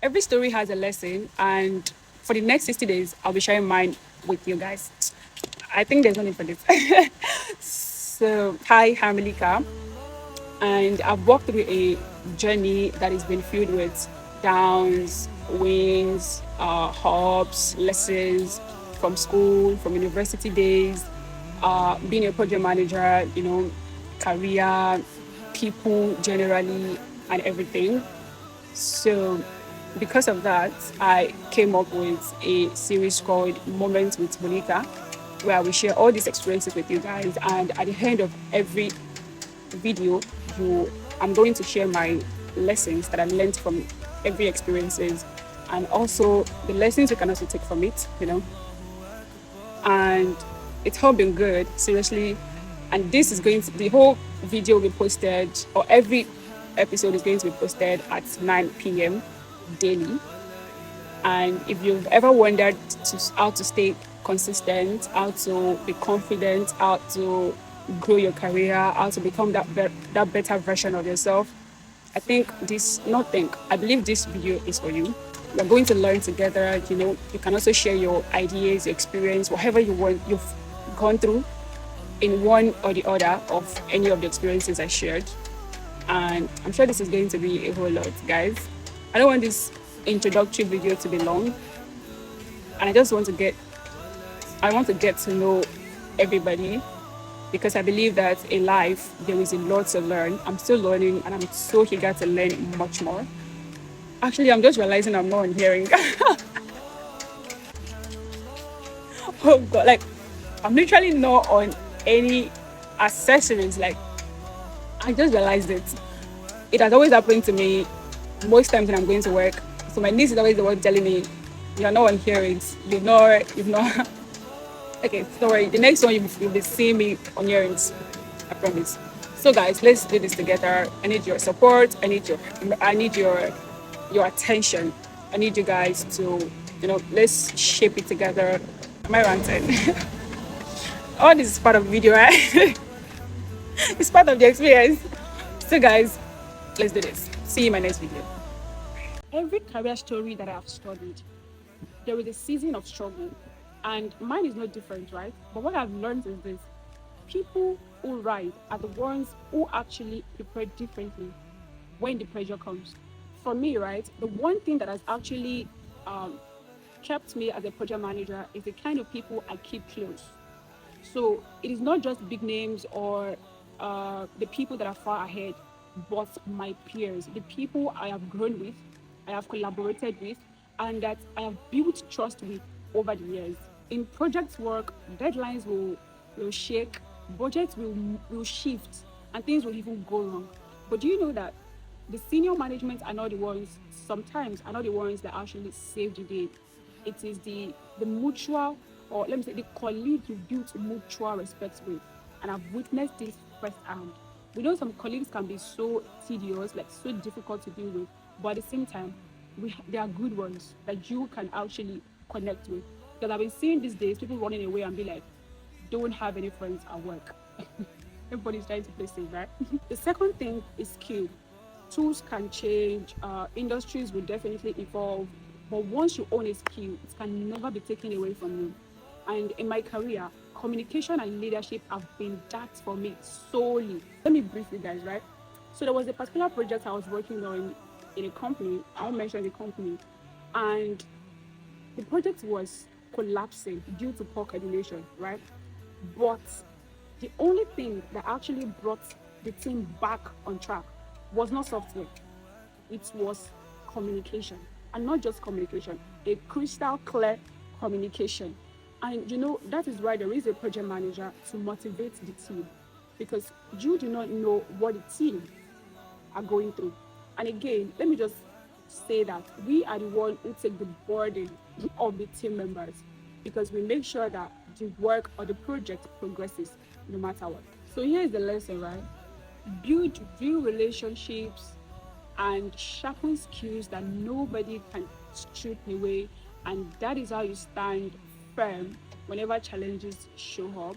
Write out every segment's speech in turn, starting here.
every story has a lesson, and for the next 60 days, I'll be sharing mine with you guys. I think there's no need for this. So, hi, I'm Malika, and I've walked through a journey that has been filled with downs, wins, hopes, lessons from school, from university days, being a project manager, career, people generally, and everything. So, because of that, I came up with a series called Moments with Mulika, where we share all these experiences with you guys. And at the end of every video, you I'm going to share my lessons that I learned from every experiences, and also the lessons you can also take from it. And it's all been good, seriously. And this is going to the whole video will be posted, or every episode is going to be posted at 9 p.m. daily. And if you've ever wondered how to stay consistent, how to be confident, how to grow your career, how to become that better version of yourself, I believe this video is for you. We're going to learn together. You can also share your ideas, your experience, whatever you've gone through in one or the other of any of the experiences I shared. And I'm sure this is going to be a whole lot, guys. I don't want this introductory video to be long, and I want to get to know everybody, because I believe that in life there is a lot to learn. I'm still learning, and I'm so eager to learn much more. Actually, I'm just realizing I'm not on hearing. Oh God, like I'm literally not on any accessories. Like I just realized it. It has always happened to me most times when I'm going to work. So my niece is always the one telling me, "You're not on hearings. You've not." Okay, don't worry. The next one you'll be seeing me on hearings. I promise. So guys, let's do this together. I need your support. I need your attention. I need you guys to, let's shape it together. Am I ranting? All this is part of the video, right? It's part of the experience. So guys, let's do this. See you in my next video. Every career story that I've studied, there is a season of struggle, and mine is no different, right? But what I've learned is this: people who rise are the ones who actually prepare differently when the pressure comes. For me, right, the one thing that has actually um, kept me as a project manager is the kind of people I keep close. So it is not just big names or the people that are far ahead, but my peers, the people I have grown with, I have collaborated with, and that I have built trust with over the years. In project work, deadlines will shake, budgets will shift, and things will even go wrong. But do you know that the senior management are not the ones, sometimes are not the ones that actually save the day? It is the mutual, or let me say the colleague you build mutual respect with. And I've witnessed this firsthand. We know some colleagues can be so tedious, like so difficult to deal with, but at the same time, they are good ones that you can actually connect with. Because I've been seeing these days people running away and be like, don't have any friends at work. Everybody's trying to play safe, right? The second thing is skill. Tools can change, industries will definitely evolve, but once you own a skill, it can never be taken away from you. And in my career, communication and leadership have been that for me solely. Let me brief you guys, right? So there was a particular project I was working on in a company. I won't mention the company, and the project was collapsing due to poor coordination, right? But the only thing that actually brought the team back on track was not software, it was communication. And not just communication, a crystal clear communication. And that is why there is a project manager to motivate the team, because you do not know what the team are going through. And again, let me just say that we are the one who take the burden of the team members, because we make sure that the work or the project progresses no matter what. So here is the lesson, right? Build real relationships and sharpen skills that nobody can strip away. And that is how you stand firm whenever challenges show up.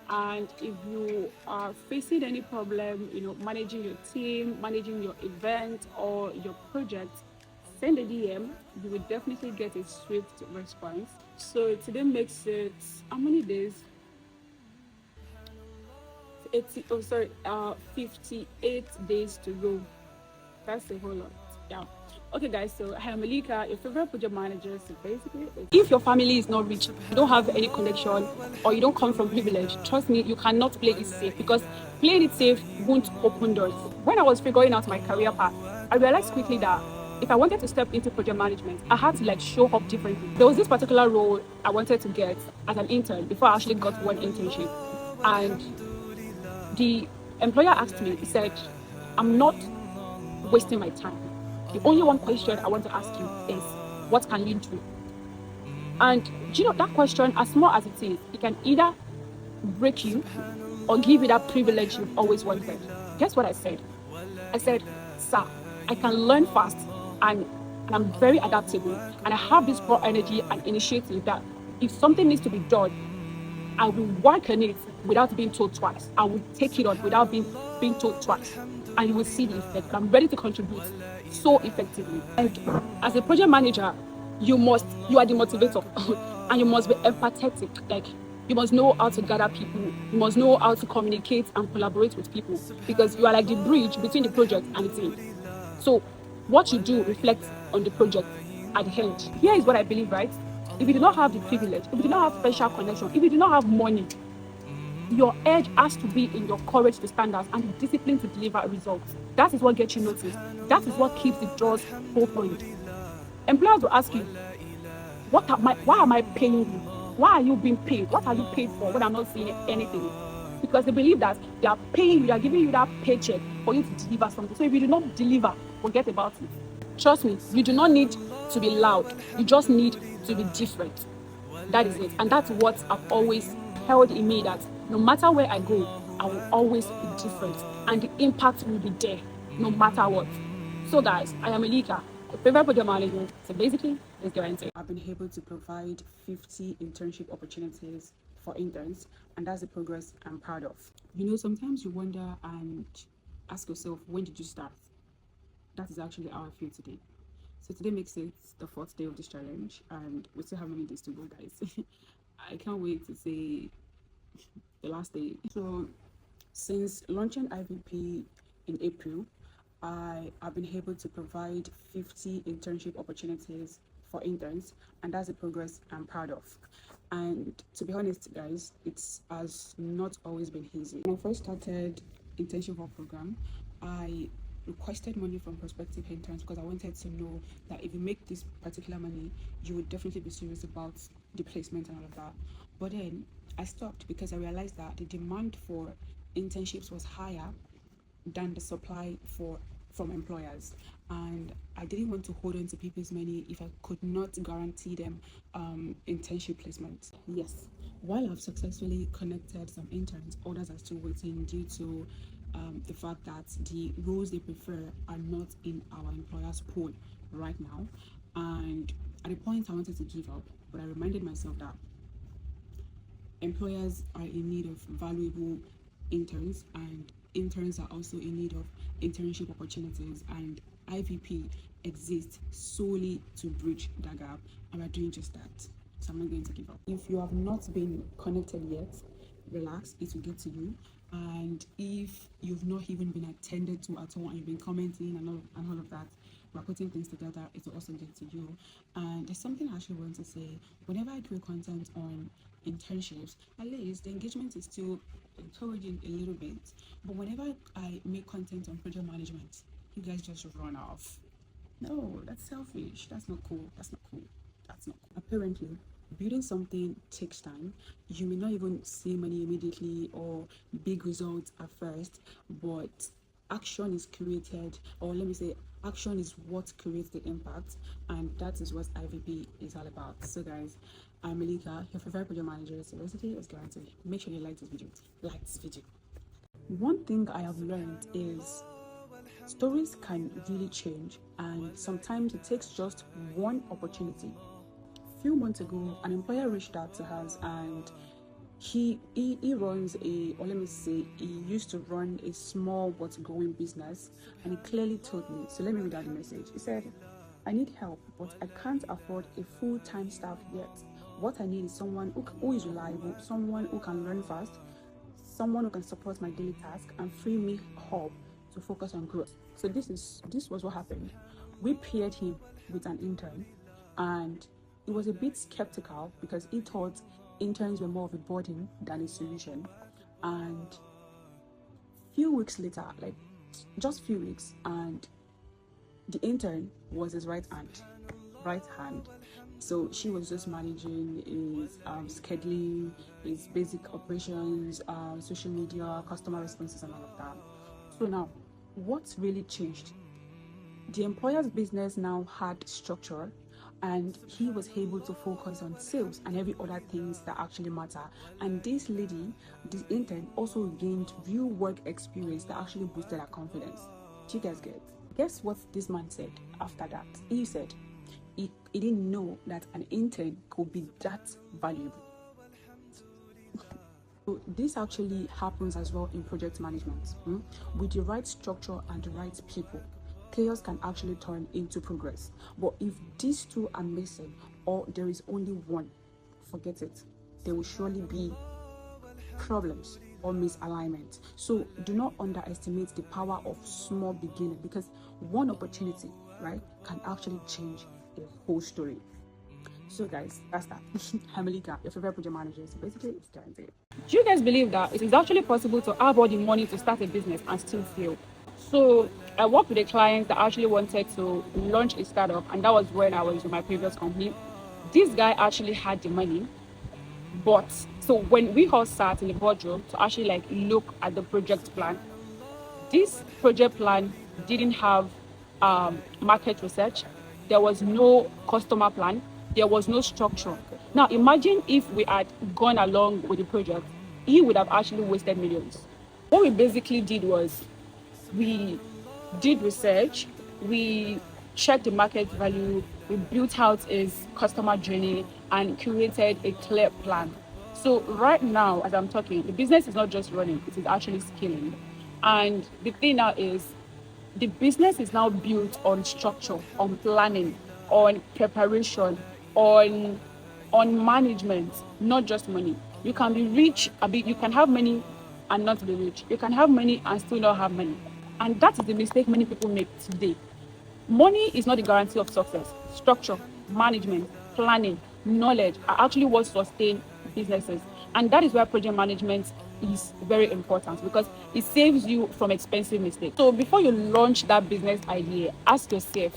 And if you are facing any problem, managing your team, managing your event or your project, send a DM, you will definitely get a swift response. So today makes it how many days? 80, oh sorry, 58 days to go. That's a whole lot. Yeah. Okay, guys. So I am Malika, your favorite project manager. So basically, if your family is not rich, you don't have any connection, or you don't come from privilege, trust me, you cannot play it safe, because playing it safe won't open doors. When I was figuring out my career path, I realized quickly that if I wanted to step into project management, I had to show up differently. There was this particular role I wanted to get as an intern before I actually got one internship, and the employer asked me. He said, "I'm not wasting my time. The only one question I want to ask you is, what can you do?" And that question, as small as it is, it can either break you or give you that privilege you've always wanted. Guess what I said? I said, "Sir, I can learn fast, and I'm very adaptable, and I have this raw energy and initiative that if something needs to be done, I will work on it without being told twice. I will take it on without being told twice. And you will see the effect. I'm ready to contribute so effectively." And as a project manager, you are the motivator and you must be empathetic. You must know how to gather people. You must know how to communicate and collaborate with people, because you are like the bridge between the project and the team. So what you do reflects on the project at the end. Here is what I believe, right? If you do not have the privilege, if you do not have special connection, if you do not have money, your edge has to be in your courage to stand out and the discipline to deliver results. That is what gets you noticed. That is what keeps the doors opened. Employers will ask you, why am I paying you? Why are you being paid? What are you paid for when I'm not seeing anything? Because they believe that they are paying you, they are giving you that paycheck for you to deliver something. So if you do not deliver, forget about it. Trust me, you do not need to be loud. You just need to be different. That is it. And that's what I've always held in me, that no matter where I go, I will always be different. And the impact will be there, no matter what. So guys, I am Malika, your favorite project manager. So basically, let's get into it. I've been able to provide 50 internship opportunities for interns, and that's the progress I'm proud of. Sometimes you wonder and ask yourself, when did you start? That is actually how I feel today. So today makes it the 4th day of this challenge, and we still have many days to go, guys. I can't wait to say the last day. So since launching IVP in April, I have been able to provide 50 internship opportunities for interns, and that's the progress I'm proud of. And to be honest, guys, it has not always been easy. When I first started internship program, I requested money from prospective interns because I wanted to know that if you make this particular money, you would definitely be serious about the placement and all of that. But then I stopped because I realized that the demand for internships was higher than the supply from employers, and I didn't want to hold on to people's money if I could not guarantee them internship placement. Yes, while I've successfully connected some interns, others are still waiting due to the fact that the roles they prefer are not in our employer's pool right now. And at a point I wanted to give up, but I reminded myself that employers are in need of valuable interns, and interns are also in need of internship opportunities, and IVP exists solely to bridge that gap, and we're doing just that. So I'm not going to give up. If you have not been connected yet, relax, it will get to you. And if you've not even been attended to at all and you've been commenting and all of that, we're putting things together, it will also get to you. And there's something I actually want to say. Whenever I create content on internships, at least the engagement is still encouraging a little bit. But whenever I make content on project management, you guys just run off. No, that's selfish. That's not cool. That's not cool. That's not cool. Apparently, building something takes time. You may not even see money immediately or big results at first, but action is created, or let me say, action is what creates the impact, and that is what IVP is all about. So guys, I'm Malika, your favorite project manager. So basically, let's get into it. Make sure you like this video. Like this video. One thing I have learned is stories can really change, and sometimes it takes just one opportunity. A few months ago, an employer reached out to us, and he runs or let me say, he used to run a small but growing business, and he clearly told me. So let me read out the message. He said, I need help, but I can't afford a full-time staff yet. What I need is someone who is reliable, someone who can learn fast, someone who can support my daily task and free me up to focus on growth. So this was what happened. We paired him with an intern, and he was a bit skeptical because he thought interns were more of a burden than a solution. And few weeks later, like just few weeks, and the intern was his right hand. So she was just managing his scheduling, his basic operations, social media, customer responses, and all of that. So now, what's really changed? The employer's business now had structure, and he was able to focus on sales and every other things that actually matter. And this lady, this intern, also gained real work experience that actually boosted her confidence. Do you guys get? Guess what this man said after that? He said he didn't know that an intern could be that valuable. So this actually happens as well in project management. With the right structure and the right people, chaos can actually turn into progress. But if these two are missing, or there is only one, forget it. There will surely be problems or misalignment. So do not underestimate the power of small beginning, because one opportunity, right, can actually change the whole story. So guys, that's that. I'm Mulika, your favorite project manager. So basically, it's guaranteed. Do you guys believe that it is actually possible to have all the money to start a business and still fail? So I worked with a client that actually wanted to launch a startup, and that was when I was with my previous company. This guy actually had the money, but so when we all sat in the boardroom to actually like look at the project plan, this project plan didn't have market research. There was no customer plan. There was no structure. Now imagine if we had gone along with the project, he would have actually wasted millions. What we basically did was we did research, we checked the market value, we built out his customer journey and curated a clear plan. So right now, as I'm talking, the business is not just running, it is actually scaling. And the thing now is, the business is now built on structure, on planning, on preparation, on management, not just money. You can be rich, you can have money and not be rich. You can have money and still not have money. And that is the mistake many people make today. Money is not the guarantee of success. Structure, management, planning, knowledge are actually what sustain businesses. And that is where project management is very important, because it saves you from expensive mistakes. So before you launch that business idea, ask yourself,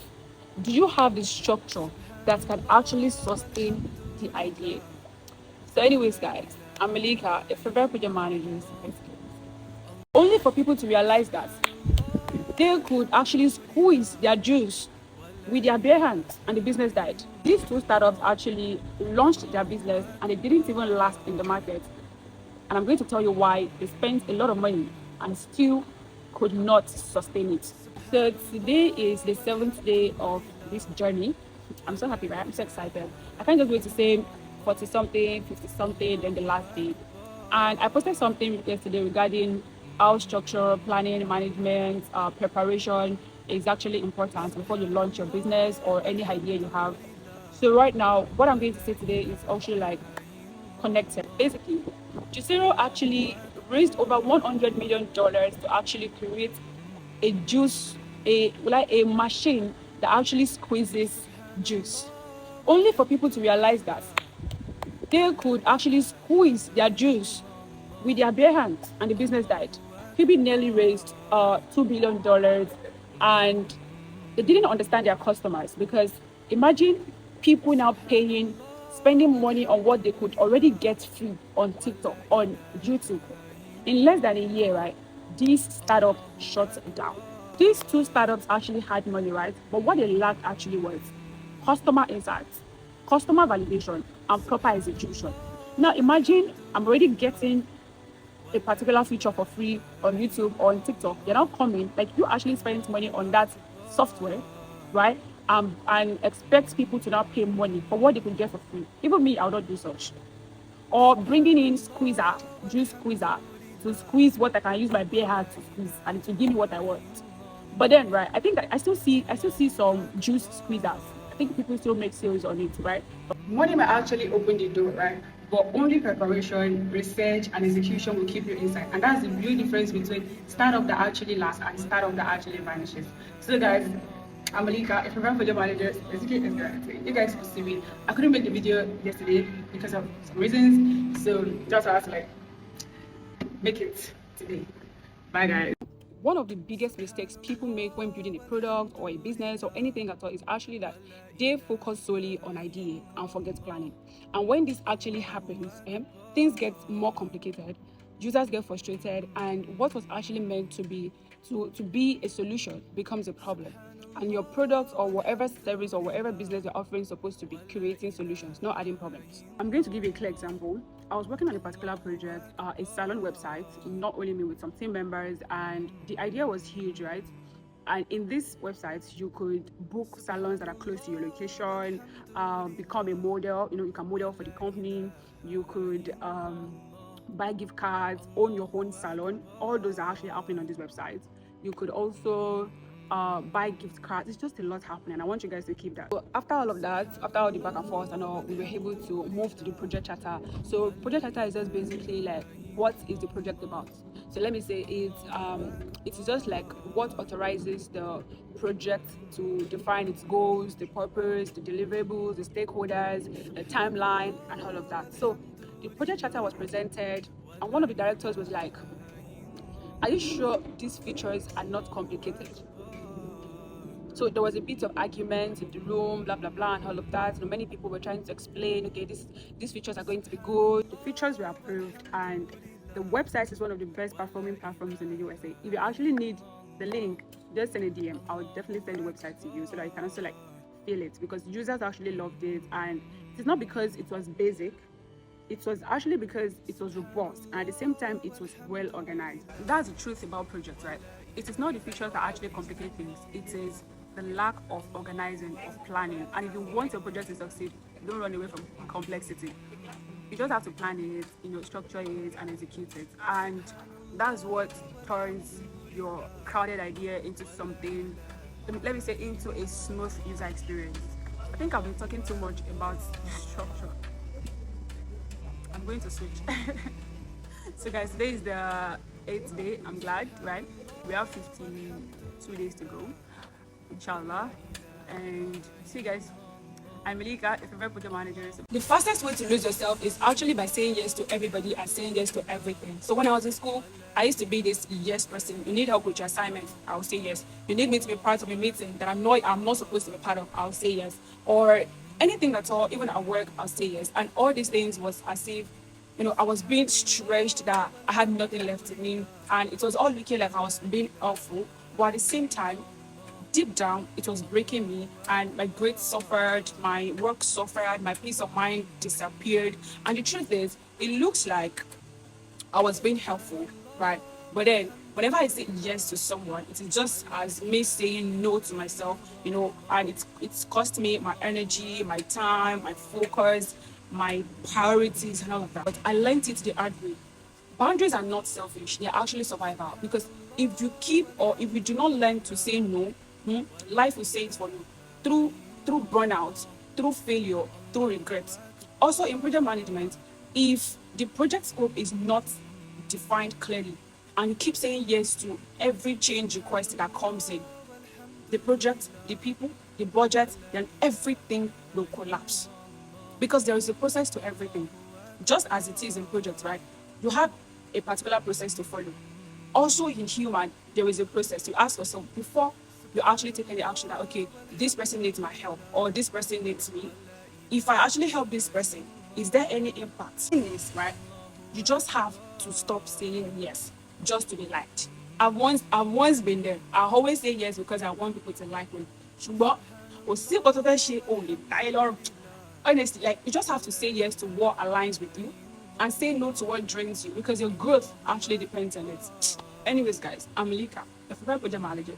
do you have the structure that can actually sustain the idea? So anyways, guys, I'm Mulika, a favorite project manager. Only for people to realize that they could actually squeeze their juice with their bare hands, and the business died. These two startups actually launched their business and they didn't even last in the market. And I'm going to tell you why they spent a lot of money and still could not sustain it. So today is the 7th day of this journey. I'm so happy, right? I'm so excited. I can't just wait to say 40 something, 50 something, then the last day. And I posted something yesterday regarding how structure, planning, management, preparation is actually important before you launch your business or any idea you have. So right now, what I'm going to say today is actually like connected. Basically, Juicero actually raised over $100 million to actually create a juice, a machine that actually squeezes juice. Only for people to realize that they could actually squeeze their juice with their bare hands, and the business died. Phoebe nearly raised $2 billion, and they didn't understand their customers, because imagine people now spending money on what they could already get free on TikTok, on YouTube. In less than a year, right, this startup shut down. These two startups actually had money, right? But what they lacked actually was customer insights, customer validation, and proper execution. Now imagine I'm already getting a particular feature for free on YouTube or on TikTok. You're now coming, like you actually spend money on that software, right? And expect people to now pay money for what they could get for free. Even me, I would not do such. Or bringing in juice squeezer, to squeeze what I can use my bare hand to squeeze, and it will give me what I want. But then, right, I think that I still see some juice squeezers. I think people still make sales on it, right? Money might actually open the door, right? But only preparation, research, and execution will keep you inside. And that's the real difference between startup that actually lasts and startup that actually vanishes. So guys, I'm Malika. If you're for the managers, basically is guaranteed. You guys will see me. I couldn't make the video yesterday because of some reasons. So just ask like make it today. Bye guys. One of the biggest mistakes people make when building a product or a business or anything at all is actually that they focus solely on idea and forget planning. And when this actually happens, things get more complicated, users get frustrated, and what was actually meant to be a solution becomes a problem. And your product or whatever service or whatever business you're offering is supposed to be creating solutions, not adding problems. I'm going to give you a clear example. I was working on a particular project, a salon website, not only me, with some team members, and the idea was huge, right? And in this website, you could book salons that are close to your location, become a model. You can model for the company. You could buy gift cards, own your own salon. All those are actually happening on this website. You could also buy gift cards. It's just a lot happening. I want you guys to keep that. So after all of that, after all the back and forth and all, we were able to move to the project charter. So project charter is just basically like, what is the project about? So let me say it's just like what authorizes the project to define its goals, the purpose, the deliverables, the stakeholders, the timeline, and all of that. So the project charter was presented, and one of the directors was like, "Are you sure these features are not complicated?" So there was a bit of argument in the room, blah blah blah, and all of that. Many people were trying to explain, okay, these features are going to be good. The features were approved, and the website is one of the best performing platforms in the USA. If you actually need the link, just send a DM. I will definitely send the website to you so that you can also like feel it, because users actually loved it, and it's not because it was basic. It was actually because it was robust, and at the same time it was well organized. That's the truth about projects, right? It is not the features that actually complicate things. It is the lack of organizing, of planning. And if you want your project to succeed, don't run away from complexity. You just have to plan it, structure it and execute it. And that's what turns your crowded idea into something, let me say, into a smooth user experience. I think I've been talking too much about structure. I'm going to switch. So guys, today is the 8th day. I'm glad, right? We have 52 days to go, inshallah. And see you guys. I'm Malika, if you're project managers. The fastest way to lose yourself is actually by saying yes to everybody and saying yes to everything. So when I was in school, I used to be this yes person. You need help with your assignment, I'll say yes. You need me to be part of a meeting that I'm not supposed to be part of, I'll say yes. Or anything at all, even at work, I'll say yes. And all these things was as if I was being stretched, that I had nothing left in me, and it was all looking like I was being helpful, but at the same time, deep down, it was breaking me, and my grades suffered, my work suffered, my peace of mind disappeared. And the truth is, it looks like I was being helpful, right? But then, whenever I say yes to someone, it is just as me saying no to myself, and it's cost me my energy, my time, my focus, my priorities, and all of that. But I learned it the hard way. Boundaries are not selfish; they're actually survival. Because if you do not learn to say no, life will say it for you through burnout, through failure, through regret. Also, in project management, if the project scope is not defined clearly and you keep saying yes to every change request that comes in, the project, the people, the budget, then everything will collapse. Because there is a process to everything. Just as it is in projects, right? You have a particular process to follow. Also in human, there is a process. You ask yourself before you actually take any action that, okay, this person needs my help or this person needs me. If I actually help this person, is there any impact? In this, right? You just have to stop saying yes just to be liked. I've once been there. I always say yes because I want people to like me. Ṣùgbọ́n kò sí nǹkan tó fẹ́ ṣe, ò lè dá ẹ lọ́rùn. Honestly, like, you just have to say yes to what aligns with you and say no to what drains you, because your growth actually depends on it. Anyways, guys, I'm Malika, the favorite project manager.